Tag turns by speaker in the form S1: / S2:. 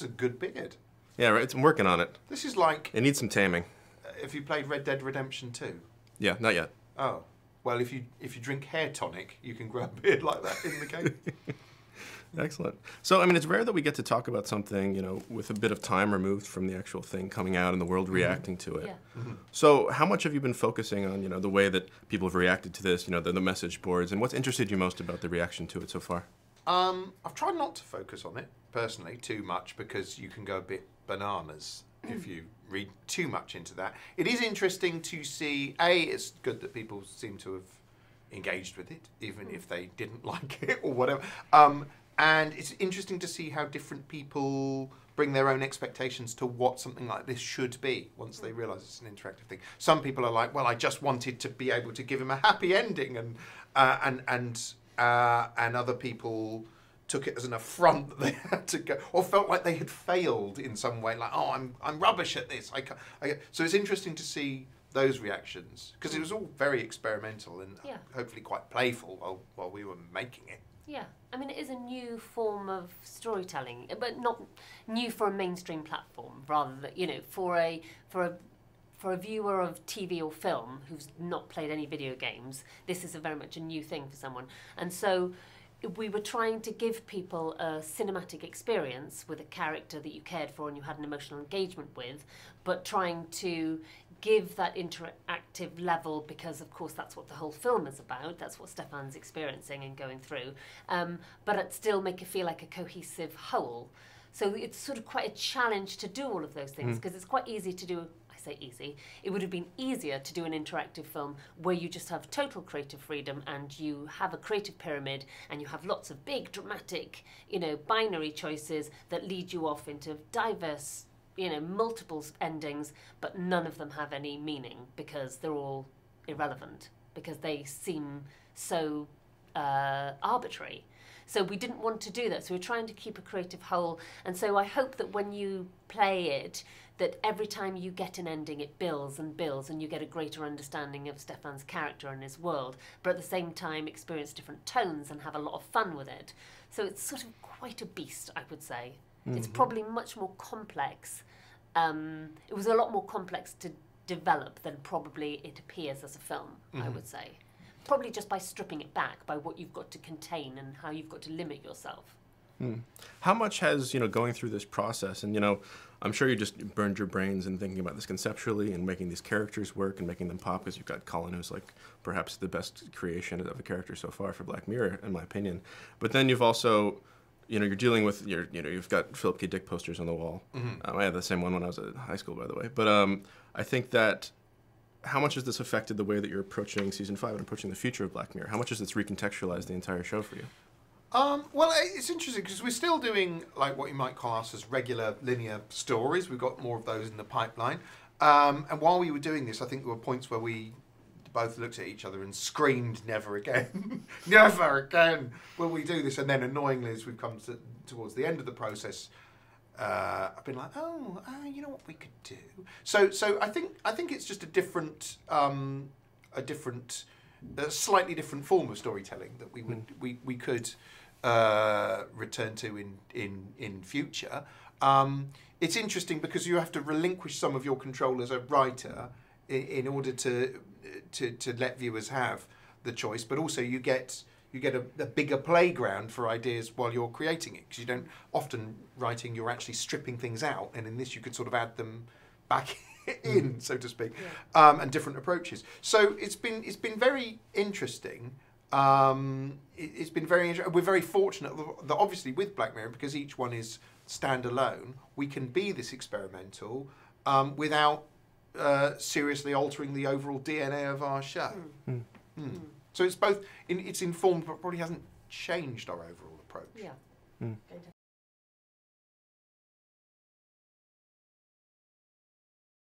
S1: is a good beard.
S2: Yeah, right. I'm working on it.
S1: This is like...
S2: It needs some taming.
S1: Have you played Red Dead Redemption 2?
S2: Yeah, not yet.
S1: Oh. Well, if you drink hair tonic, you can grow a beard like that in the game.
S2: Excellent. So, I mean, it's rare that we get to talk about something, you know, with a bit of time removed from the actual thing coming out and the world reacting to it.
S3: Yeah.
S2: So, how much have you been focusing on, you know, the way that people have reacted to this, you know, the message boards, and what's interested you most about the reaction to it so far?
S1: I've tried not to focus on it, personally, too much, because you can go a bit bananas if you read too much into that. It is interesting to see, it's good that people seem to have engaged with it, even if they didn't like it or whatever. And it's interesting to see how different people bring their own expectations to what something like this should be once they realise it's an interactive thing. Some people are like, well, I just wanted to be able to give him a happy ending, and other people took it as an affront that they had to go, or felt like they had failed in some way, like, oh, I'm rubbish at this. So it's interesting to see those reactions, because it was all very experimental and hopefully quite playful while we were making it.
S3: Yeah, I mean, it is a new form of storytelling, but not new for a mainstream platform. Rather than, you know, for a viewer of TV or film who's not played any video games, this is very much a new thing for someone. And so we were trying to give people a cinematic experience with a character that you cared for and you had an emotional engagement with, but trying to give that interactive level, because of course that's what the whole film is about, that's what Stefan's experiencing and going through, but it still make it feel like a cohesive whole. So it's sort of quite a challenge to do all of those things, because it's quite easy to do. I say easy, it would have been easier to do an interactive film where you just have total creative freedom and you have a creative pyramid and you have lots of big dramatic, you know, binary choices that lead you off into diverse, you know, multiple endings, but none of them have any meaning because they're all irrelevant, because they seem so arbitrary. So we didn't want to do that. So we're trying to keep a creative whole. And so I hope that when you play it, that every time you get an ending, it builds and builds, and you get a greater understanding of Stefan's character and his world, but at the same time experience different tones and have a lot of fun with it. So it's sort of quite a beast, I would say. It's probably much more complex. It was a lot more complex to develop than probably it appears as a film, I would say. Probably just by stripping it back, by what you've got to contain and how you've got to limit yourself.
S2: How much has, you know, going through this process, and, you know, I'm sure you just burned your brains in thinking about this conceptually and making these characters work and making them pop, because you've got Colin, who's like perhaps the best creation of a character so far for Black Mirror, in my opinion. But then you've also, you know, you're dealing with you know, you've got Philip K. Dick posters on the wall. I had the same one when I was at high school, by the way. But I think that, how much has this affected the way that you're approaching season 5 and approaching the future of Black Mirror? How much has this recontextualized the entire show for you?
S1: Well, it's interesting because we're still doing like what you might class as regular linear stories. We've got more of those in the pipeline. And while we were doing this, I think there were points where we both looked at each other and screamed, "Never again, never again will we do this." And then annoyingly, as we've come towards the end of the process, I've been like, "Oh, you know what we could do?" So I think it's just a slightly different form of storytelling that we could return to in future. It's interesting because you have to relinquish some of your control as a writer in order to let viewers have the choice, but also you get a bigger playground for ideas while you're creating it, because you don't often writing, you're actually stripping things out, and in this you could sort of add them back in, so to speak, and different approaches. So it's been very interesting. It's been very interesting. We're very fortunate that obviously with Black Mirror, because each one is standalone, we can be this experimental without seriously altering the overall DNA of our show. So it's both, it's informed, but probably hasn't changed our overall approach.
S3: Yeah.